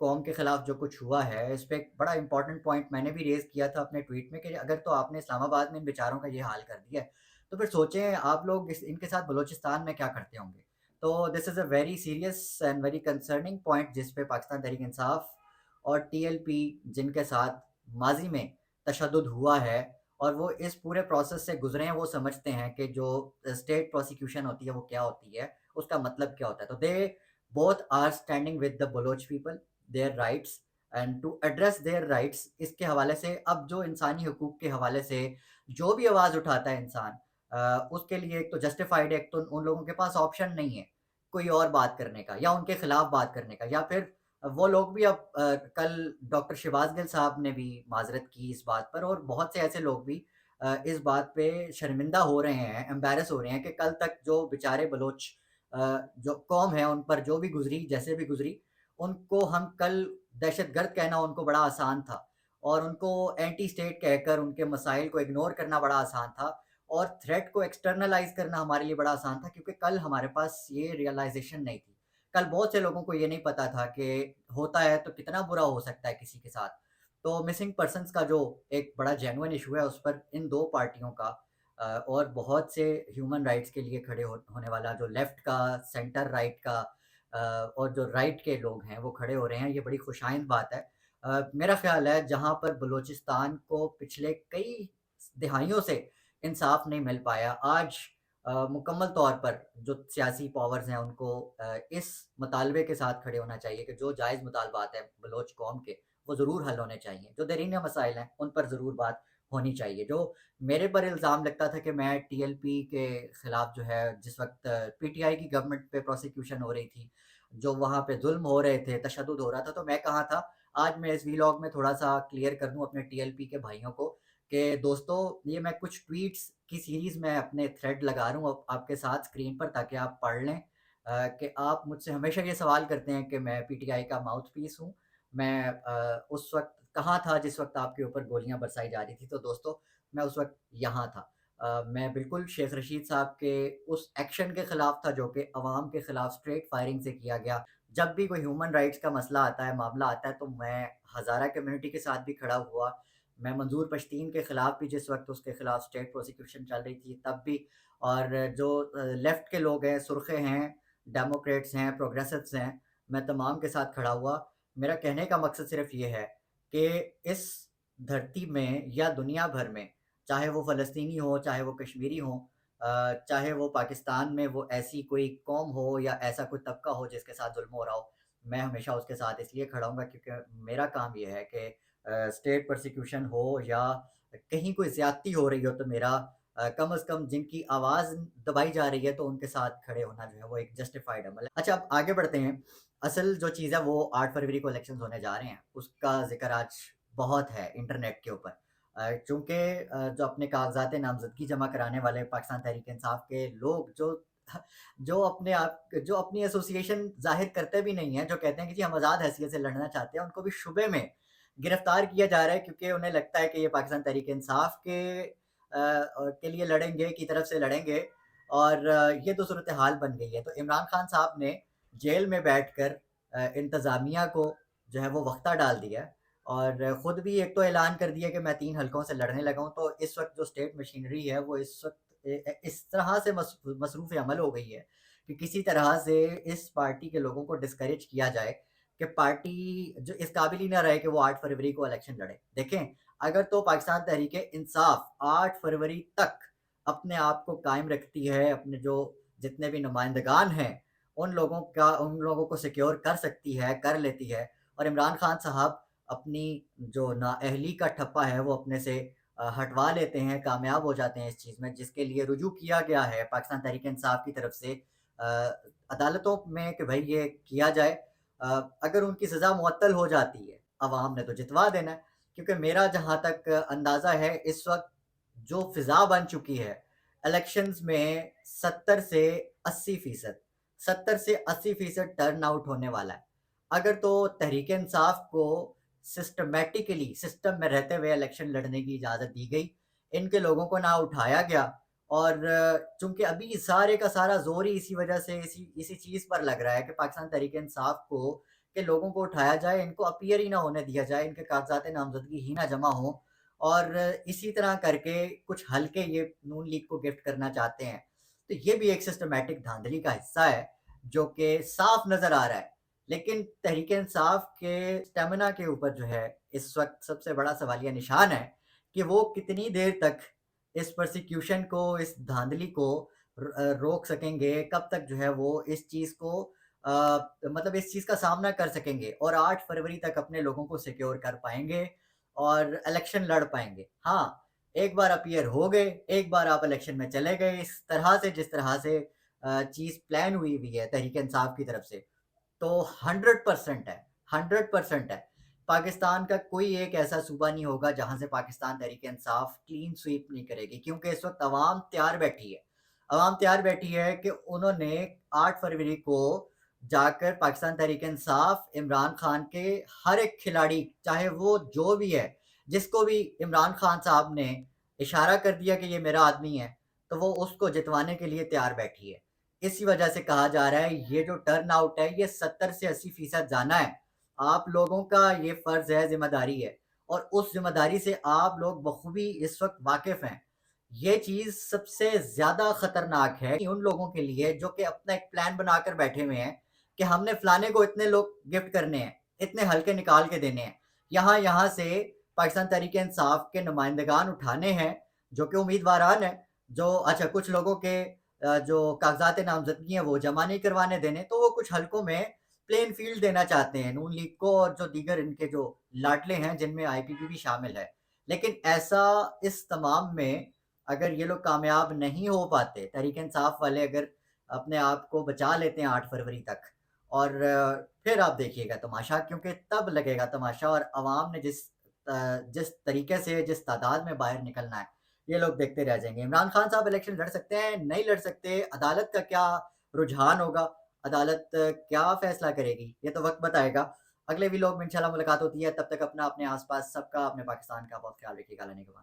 قوم کے خلاف جو کچھ ہوا ہے اس پہ ایک بڑا امپورٹنٹ پوائنٹ میں نے بھی ریز کیا تھا اپنے ٹویٹ میں کہ اگر تو آپ نے اسلام آباد میں ان بیچاروں کا یہ حال کر دیا ہے تو پھر سوچیں آپ لوگ ان کے ساتھ بلوچستان میں کیا کرتے ہوں گے. تو this is a very serious and very concerning point جس پہ پاکستان تحریک انصاف اور ٹی ایل پی جن کے ساتھ ماضی میں تشدد ہوا ہے اور وہ اس پورے پروسیس سے گزرے ہیں وہ سمجھتے ہیں کہ جو اسٹیٹ پروسیکیوشن ہوتی ہے وہ کیا ہوتی ہے, اس کا مطلب کیا ہوتا ہے. تو دے both are standing with the Baloch people, their rights and to address their rights. اس کے حوالے سے اب جو انسانی حقوق کے حوالے سے جو بھی آواز اٹھاتا ہے انسان اس کے لیے ایک تو جسٹیفائڈ ہے, ایک تو ان لوگوں کے پاس آپشن نہیں ہے کوئی اور بات کرنے کا یا ان کے خلاف بات کرنے کا, یا پھر وہ لوگ بھی اب کل ڈاکٹر شہباز گل صاحب نے بھی معذرت کی اس بات پر, اور بہت سے ایسے لوگ بھی اس بات پہ شرمندہ ہو رہے ہیں, امبیرس ہو رہے ہیں کہ کل تک جو بیچارے بلوچ جو قوم ہے ان پر جو بھی گزری جیسے بھی گزری ان کو ہم کل دہشت گرد کہنا ان کو بڑا آسان تھا, اور ان کو اینٹی اسٹیٹ کہہ کر ان کے مسائل کو اگنور کرنا بڑا آسان تھا, اور تھریٹ کو ایکسٹرنلائز کرنا ہمارے لیے بڑا آسان تھا کیونکہ کل ہمارے پاس یہ ریئلائزیشن نہیں تھی. کل بہت سے لوگوں کو یہ نہیں پتا تھا کہ ہوتا ہے تو کتنا برا ہو سکتا ہے کسی کے ساتھ. تو مسنگ پرسنس کا جو ایک بڑا جینوئن ایشو ہے اس پر ان دو پارٹیوں کا اور بہت سے ہیومن رائٹس کے لیے کھڑے ہونے والا جو لیفٹ کا, سینٹر رائٹ کا اور جو رائٹ کے لوگ ہیں وہ کھڑے ہو رہے ہیں, یہ بڑی خوشائند بات ہے. میرا خیال ہے جہاں پر بلوچستان کو پچھلے کئی دہائیوں سے انصاف نہیں مل پایا, آج مکمل طور پر جو سیاسی پاورز ہیں ان کو اس مطالبے کے ساتھ کھڑے ہونا چاہیے کہ جو جائز مطالبات ہیں بلوچ قوم کے وہ ضرور حل ہونے چاہیے, جو دیرینہ مسائل ہیں ان پر ضرور بات ہونی چاہیے. جو میرے پر الزام لگتا تھا کہ میں ٹی ایل پی کے خلاف جو ہے جس وقت پی ٹی آئی کی گورنمنٹ پہ پروسیکیوشن ہو رہی تھی, جو وہاں پہ ظلم ہو رہے تھے, تشدد ہو رہا تھا, تو میں کہاں تھا. آج میں اس ویلاگ میں تھوڑا سا کلیئر کر دوں اپنے ٹی ایل پی کے بھائیوں کو کہ دوستو یہ میں کچھ ٹویٹس کی سیریز میں اپنے تھریڈ لگا رہا ہوں آپ کے ساتھ اسکرین پر تاکہ آپ پڑھ لیں کہ آپ مجھ سے ہمیشہ یہ سوال کرتے ہیں کہ میں پی ٹی آئی کا ماؤتھ پیس ہوں, میں اس وقت کہاں تھا جس وقت آپ کے اوپر گولیاں برسائی جا رہی تھی. تو دوستو میں اس وقت یہاں تھا, میں بالکل شیخ رشید صاحب کے اس ایکشن کے خلاف تھا جو کہ عوام کے خلاف اسٹریٹ فائرنگ سے کیا گیا. جب بھی کوئی ہیومن رائٹس کا مسئلہ آتا ہے, معاملہ آتا ہے, تو میں ہزارہ کمیونٹی کے ساتھ بھی کھڑا ہوا. میں منظور پشتین کے خلاف بھی جس وقت اس کے خلاف اسٹیٹ پروسیکیوشن چل رہی تھی تب بھی, اور جو لیفٹ کے لوگ ہیں, سرخے ہیں, ڈیموکریٹس ہیں, پروگریسوس ہیں, میں تمام کے ساتھ کھڑا ہوا. میرا کہنے کا مقصد صرف یہ ہے کہ اس دھرتی میں یا دنیا بھر میں, چاہے وہ فلسطینی ہو, چاہے وہ کشمیری ہو, چاہے وہ پاکستان میں وہ ایسی کوئی قوم ہو یا ایسا کوئی طبقہ ہو جس کے ساتھ ظلم ہو رہا ہو, میں ہمیشہ اس کے ساتھ اس لیے کھڑا ہوں گا کیونکہ میرا کام یہ ہے کہ اسٹیٹ پرسیکیوشن ہو یا کہیں کوئی زیادتی ہو رہی ہو تو میرا کم از کم جن کی آواز دبائی جا رہی ہے تو ان کے ساتھ کھڑے ہونا جو ہے وہ ایک جسٹیفائڈ عمل ہے. اچھا اب آگے بڑھتے ہیں. اصل جو چیز ہے وہ 8 فروری کو الیکشنز ہونے جا رہے ہیں, اس کا ذکر آج بہت ہے انٹرنیٹ کے اوپر, چونکہ جو اپنے کاغذات نامزدگی جمع کرانے والے پاکستان تحریک انصاف کے لوگ جو اپنے آپ جو اپنی ایسوسیشن ظاہر کرتے بھی نہیں ہیں, جو کہتے ہیں کہ جی ہم آزاد حیثیت سے لڑنا چاہتے ہیں, ان کو بھی شبے میں گرفتار کیا جا رہا ہے کیونکہ انہیں لگتا ہے کہ یہ پاکستان تحریک انصاف کے لیے لڑیں گے, کی طرف سے لڑیں گے, اور یہ تو صورتحال بن گئی ہے. تو عمران خان صاحب نے جیل میں بیٹھ کر انتظامیہ کو جو ہے وہ وقتہ ڈال دیا, اور خود بھی ایک تو اعلان کر دیا کہ میں 3 حلقوں سے لڑنے لگا ہوں. تو اس وقت جو اسٹیٹ مشینری ہے وہ اس وقت اس طرح سے مصروف عمل ہو گئی ہے کہ کسی طرح سے اس پارٹی کے لوگوں کو ڈسکریج کیا جائے کہ پارٹی جو اس قابل ہی نہ رہے کہ وہ 8 فروری کو الیکشن لڑے. دیکھیں اگر تو پاکستان تحریک انصاف 8 فروری تک اپنے آپ کو قائم رکھتی ہے, اپنے جو جتنے بھی نمائندگان ہیں ان لوگوں کو سیکیور کر سکتی ہے, کر لیتی ہے, اور عمران خان صاحب اپنی جو نااہلی کا ٹھپا ہے وہ اپنے سے ہٹوا لیتے ہیں, کامیاب ہو جاتے ہیں اس چیز میں, جس کے لیے رجوع کیا گیا ہے پاکستان تحریک انصاف کی طرف سے عدالتوں میں کہ بھائی یہ کیا جائے. اگر ان کی سزا معطل ہو جاتی ہے عوام نے تو جتوا دینا ہے, کیونکہ میرا جہاں تک اندازہ ہے اس وقت جو فضا بن چکی ہے الیکشنز میں 70% ٹرن آؤٹ ہونے والا ہے. اگر تو تحریک انصاف کو سسٹمیٹکلی سسٹم میں رہتے ہوئے الیکشن لڑنے کی اجازت دی گئی, ان کے لوگوں کو نہ اٹھایا گیا, اور چونکہ ابھی سارے کا سارا زور ہی اسی وجہ سے اسی چیز پر لگ رہا ہے کہ پاکستان تحریک انصاف کو کہ لوگوں کو اٹھایا جائے، ان کو اپیئر ہی نہ ہونے دیا جائے، ان کے کاغذات نامزدگی ہی نہ جمع ہوں، اور اسی طرح کر کے کچھ حلقے یہ نون لیگ کو گفٹ کرنا چاہتے ہیں۔ تو یہ بھی ایک سسٹمیٹک دھاندلی کا حصہ ہے جو کہ صاف نظر آ رہا ہے۔ لیکن تحریک انصاف کے اسٹیمنا کے اوپر جو ہے اس وقت سب سے بڑا سوالیہ نشان ہے کہ وہ کتنی دیر تک اس پرسیکیوشن کو، اس دھاندلی کو روک سکیں گے، کب تک جو ہے وہ اس چیز کو مطلب اس چیز کا سامنا کر سکیں گے اور 8 فروری تک اپنے لوگوں کو سیکیور کر پائیں گے اور الیکشن لڑ پائیں گے۔ ہاں، ایک بار اپیئر ہو گئے، ایک بار آپ الیکشن میں چلے گئے، اس طرح سے جس طرح سے چیز پلان ہوئی ہے تحریک انصاف کی طرف سے، تو 100% ہے، 100% ہے۔ پاکستان کا کوئی ایک ایسا صوبہ نہیں ہوگا جہاں سے پاکستان تحریک انصاف کلین سویپ نہیں کرے گی، کیونکہ اس وقت عوام تیار بیٹھی ہے۔ عوام تیار بیٹھی ہے کہ انہوں نے 8 فروری کو جا کر پاکستان تحریک انصاف عمران خان کے ہر ایک کھلاڑی، چاہے وہ جو بھی ہے، جس کو بھی عمران خان صاحب نے اشارہ کر دیا کہ یہ میرا آدمی ہے، تو وہ اس کو جتوانے کے لیے تیار بیٹھی ہے۔ اسی وجہ سے کہا جا رہا ہے یہ جو ٹرن آؤٹ ہے یہ 70 سے 80% جانا ہے۔ آپ لوگوں کا یہ فرض ہے، ذمہ داری ہے، اور اس ذمہ داری سے آپ لوگ بخوبی اس وقت واقف ہیں۔ یہ چیز سب سے زیادہ خطرناک ہے ان لوگوں کے لیے جو کہ اپنا ایک پلان بنا کر بیٹھے ہوئے ہیں کہ ہم نے فلانے کو اتنے لوگ گفٹ کرنے ہیں، اتنے حلقے نکال کے دینے ہیں، یہاں سے پاکستان تحریک انصاف کے نمائندگان اٹھانے ہیں جو کہ امیدواران ہیں، جو اچھا کچھ لوگوں کے جو کاغذات نامزدگی ہیں وہ جمع نہیں کروانے دینے، تو وہ کچھ حلقوں میں پلین فیلڈ دینا چاہتے ہیں نون لیگ کو اور جو دیگر ان کے جو لاڈلے ہیں جن میں آئی پی پی بھی شامل ہے۔ لیکن ایسا اس تمام میں اگر یہ لوگ کامیاب نہیں ہو پاتے، تحریک انصاف والے اگر اپنے آپ کو بچا لیتے ہیں 8 فروری تک، اور پھر آپ دیکھیے گا تماشا، کیونکہ تب لگے گا تماشا، اور عوام نے جس طریقے سے جس تعداد میں باہر نکلنا ہے یہ لوگ دیکھتے رہ جائیں گے۔ عمران خان صاحب الیکشن لڑ سکتے ہیں، نہیں لڑ سکتے، عدالت کا کیا رجحان ہوگا، عدالت کیا فیصلہ کرے گی، یہ تو وقت بتائے گا۔ اگلے ویلاگ میں انشاءاللہ ملاقات ہوتی ہے، تب تک اپنا اپنے آس پاس سب کا، اپنے پاکستان کا بہت خیال رکھیے گا۔ لینے کے بعد